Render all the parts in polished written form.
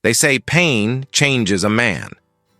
They say pain changes a man.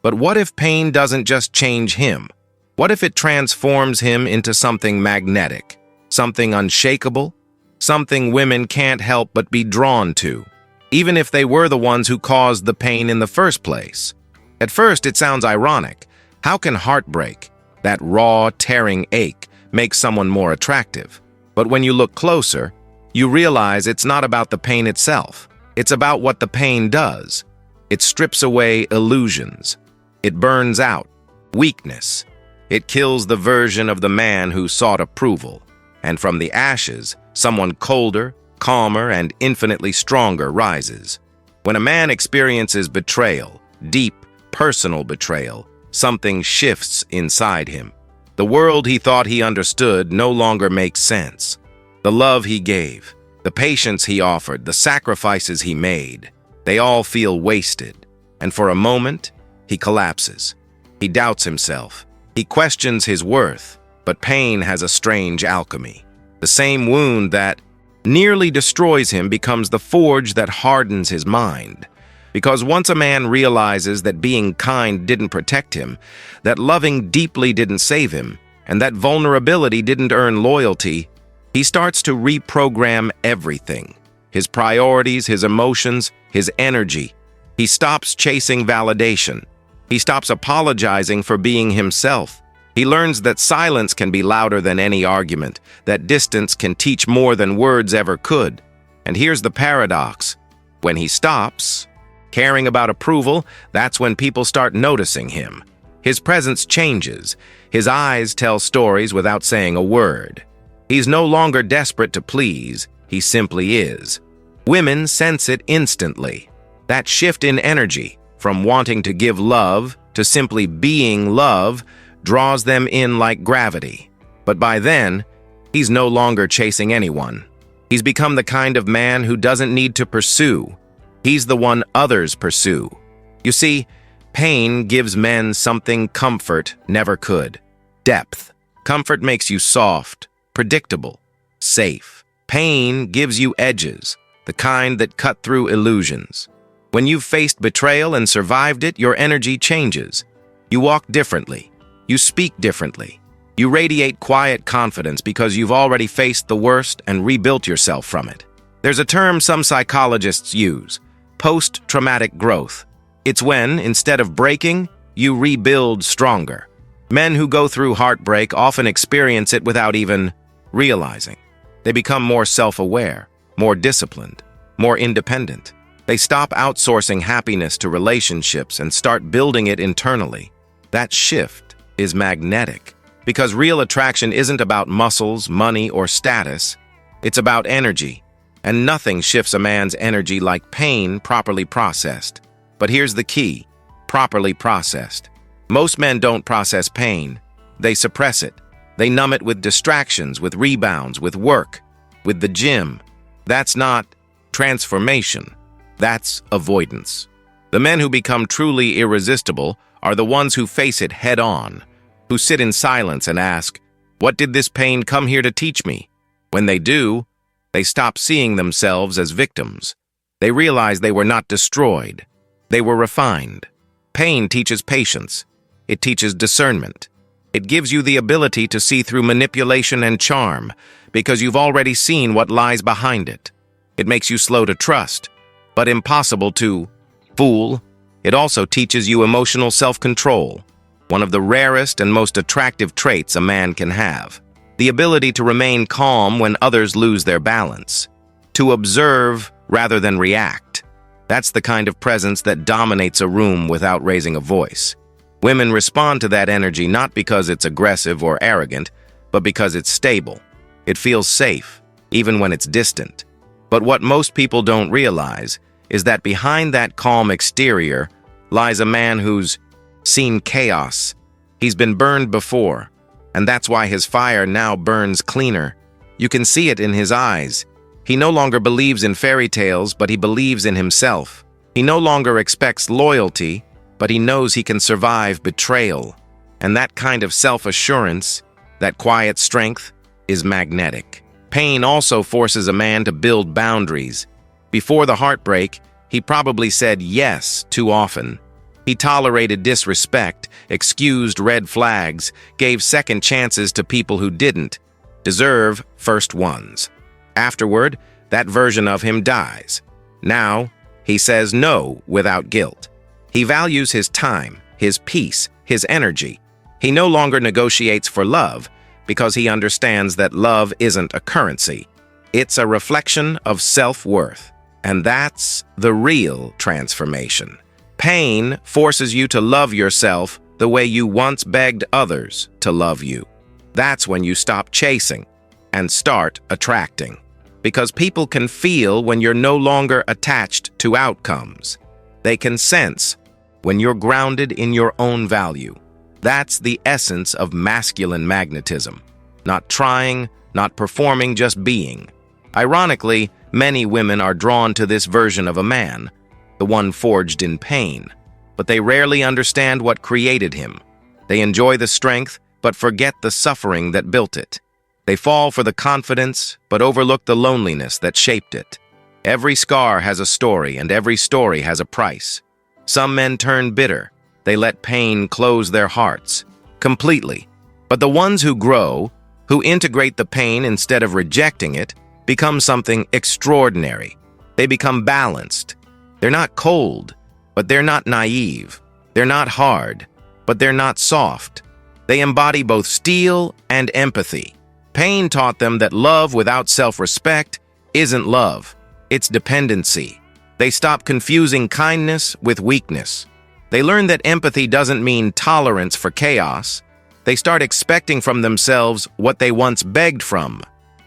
But what if pain doesn't just change him? What if it transforms him into something magnetic, something unshakable, something women can't help but be drawn to, even if they were the ones who caused the pain in the first place? At first, it sounds ironic. How can heartbreak, that raw, tearing ache, make someone more attractive? But when you look closer, you realize it's not about the pain itself. It's about what the pain does. It strips away illusions. It burns out weakness. It kills the version of the man who sought approval. And from the ashes, someone colder, calmer, and infinitely stronger rises. When a man experiences betrayal, deep, personal betrayal, something shifts inside him. The world he thought he understood no longer makes sense. The love he gave, the patience he offered, the sacrifices he made, they all feel wasted. And for a moment, he collapses. He doubts himself. He questions his worth. But pain has a strange alchemy. The same wound that nearly destroys him becomes the forge that hardens his mind. Because once a man realizes that being kind didn't protect him, that loving deeply didn't save him, and that vulnerability didn't earn loyalty, he starts to reprogram everything. His priorities, his emotions, his energy. He stops chasing validation. He stops apologizing for being himself. He learns that silence can be louder than any argument, that distance can teach more than words ever could. And here's the paradox. When he stops caring about approval, that's when people start noticing him. His presence changes. His eyes tell stories without saying a word. He's no longer desperate to please. He simply is. Women sense it instantly. That shift in energy, from wanting to give love to simply being love, draws them in like gravity. But by then, he's no longer chasing anyone. He's become the kind of man who doesn't need to pursue. He's the one others pursue. You see, pain gives men something comfort never could. Depth. Comfort makes you soft, predictable, safe. Pain gives you edges, the kind that cut through illusions. When you've faced betrayal and survived it, your energy changes. You walk differently. You speak differently. You radiate quiet confidence because you've already faced the worst and rebuilt yourself from it. There's a term some psychologists use, post-traumatic growth. It's when, instead of breaking, you rebuild stronger. Men who go through heartbreak often experience it without even realizing. They become more self-aware, more disciplined, more independent. They stop outsourcing happiness to relationships and start building it internally. That shift is magnetic, because real attraction isn't about muscles, money, or status. It's about energy, and nothing shifts a man's energy like pain properly processed. But here's the key: properly processed. Most men don't process pain. They suppress it. They numb it with distractions, with rebounds, with work, with the gym. That's not transformation. That's avoidance. The men who become truly irresistible are the ones who face it head-on, who sit in silence and ask, "What did this pain come here to teach me?" When they do, they stop seeing themselves as victims. They realize they were not destroyed. They were refined. Pain teaches patience. It teaches discernment. It gives you the ability to see through manipulation and charm because you've already seen what lies behind it. It makes you slow to trust, but impossible to fool. It also teaches you emotional self-control, one of the rarest and most attractive traits a man can have. The ability to remain calm when others lose their balance. To observe rather than react. That's the kind of presence that dominates a room without raising a voice. Women respond to that energy not because it's aggressive or arrogant, but because it's stable. It feels safe, even when it's distant. But what most people don't realize is that behind that calm exterior lies a man who's seen chaos. He's been burned before, and that's why his fire now burns cleaner. You can see it in his eyes. He no longer believes in fairy tales, but he believes in himself. He no longer expects loyalty, but he knows he can survive betrayal. And that kind of self-assurance, that quiet strength, is magnetic. Pain also forces a man to build boundaries. Before the heartbreak, He probably said yes too often. He tolerated disrespect, excused red flags, gave second chances to people who didn't deserve first ones. Afterward, that version of him dies. Now, he says no without guilt. He values his time, his peace, his energy. He no longer negotiates for love because he understands that love isn't a currency. It's a reflection of self-worth. And that's the real transformation. Pain forces you to love yourself the way you once begged others to love you. That's when you stop chasing and start attracting. Because people can feel when you're no longer attached to outcomes. They can sense when you're grounded in your own value. That's the essence of masculine magnetism. Not trying, not performing, just being. Ironically, many women are drawn to this version of a man, the one forged in pain. But they rarely understand what created him. They enjoy the strength, but forget the suffering that built it. They fall for the confidence, but overlook the loneliness that shaped it. Every scar has a story, and every story has a price. Some men turn bitter. They let pain close their hearts completely. But the ones who grow, who integrate the pain instead of rejecting it, become something extraordinary. They become balanced. They're not cold, but they're not naive. They're not hard, but they're not soft. They embody both steel and empathy. Pain taught them that love without self-respect isn't love. It's dependency. They stop confusing kindness with weakness. They learn that empathy doesn't mean tolerance for chaos. They start expecting from themselves what they once begged from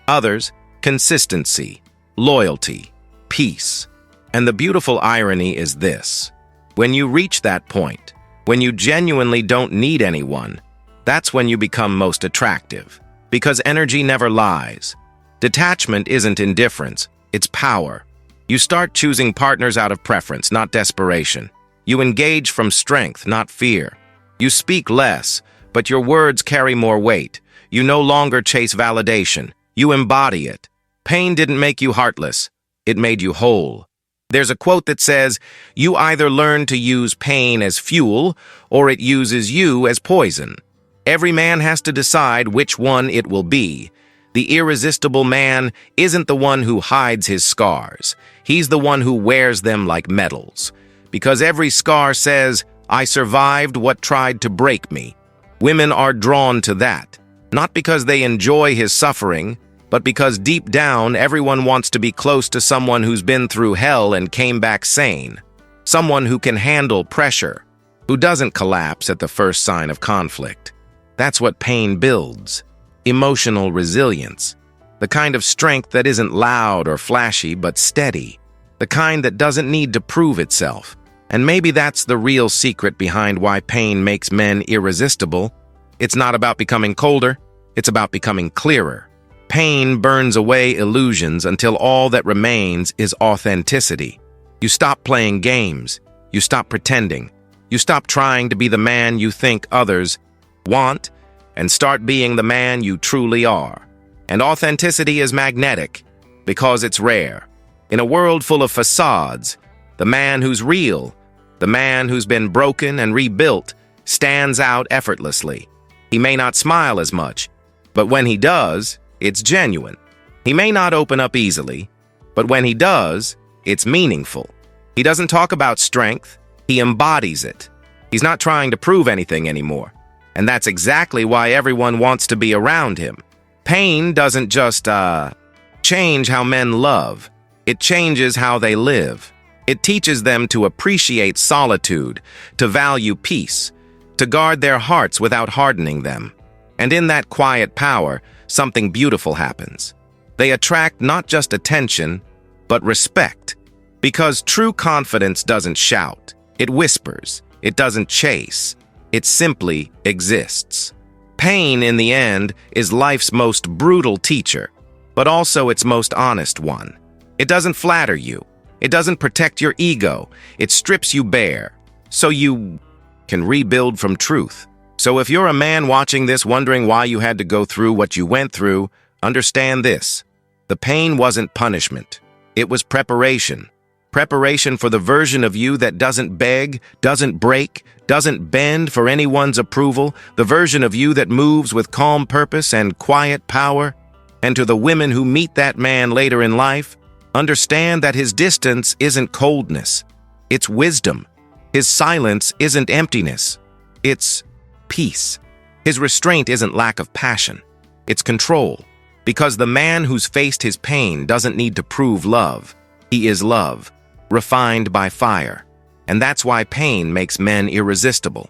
others: consistency, loyalty, peace. And the beautiful irony is this: when you reach that point, when you genuinely don't need anyone, that's when you become most attractive. Because energy never lies. Detachment isn't indifference, it's power. You start choosing partners out of preference, not desperation. You engage from strength, not fear. You speak less, but your words carry more weight. You no longer chase validation. You embody it. Pain didn't make you heartless. It made you whole. There's a quote that says, "You either learn to use pain as fuel, or it uses you as poison." Every man has to decide which one it will be. The irresistible man isn't the one who hides his scars. He's the one who wears them like medals. Because every scar says, "I survived what tried to break me." Women are drawn to that, not because they enjoy his suffering, but because deep down everyone wants to be close to someone who's been through hell and came back sane. Someone who can handle pressure, who doesn't collapse at the first sign of conflict. That's what pain builds. Emotional resilience. The kind of strength that isn't loud or flashy, but steady. The kind that doesn't need to prove itself. And maybe that's the real secret behind why pain makes men irresistible. It's not about becoming colder, it's about becoming clearer. Pain burns away illusions until all that remains is authenticity. You stop playing games. You stop pretending. You stop trying to be the man you think others want, and start being the man you truly are. And authenticity is magnetic because it's rare. In a world full of facades, the man who's real, the man who's been broken and rebuilt, stands out effortlessly. He may not smile as much, but when he does, it's genuine. He may not open up easily, but when he does, it's meaningful. He doesn't talk about strength, he embodies it. He's not trying to prove anything anymore. And that's exactly why everyone wants to be around him. Pain doesn't just, change how men love. It changes how they live. It teaches them to appreciate solitude, to value peace, to guard their hearts without hardening them. And in that quiet power, something beautiful happens. They attract not just attention, but respect. Because true confidence doesn't shout. It whispers. It doesn't chase. It simply exists. Pain, in the end, is life's most brutal teacher, but also its most honest one. It doesn't flatter you. It doesn't protect your ego. It strips you bare, so you can rebuild from truth. So if you're a man watching this wondering why you had to go through what you went through, understand this. The pain wasn't punishment. It was preparation. Preparation for the version of you that doesn't beg, doesn't break, doesn't bend for anyone's approval, the version of you that moves with calm purpose and quiet power. And to the women who meet that man later in life, understand that his distance isn't coldness, it's wisdom. His silence isn't emptiness, it's peace. His restraint isn't lack of passion, it's control. Because the man who's faced his pain doesn't need to prove love. He is love, refined by fire. And that's why pain makes men irresistible.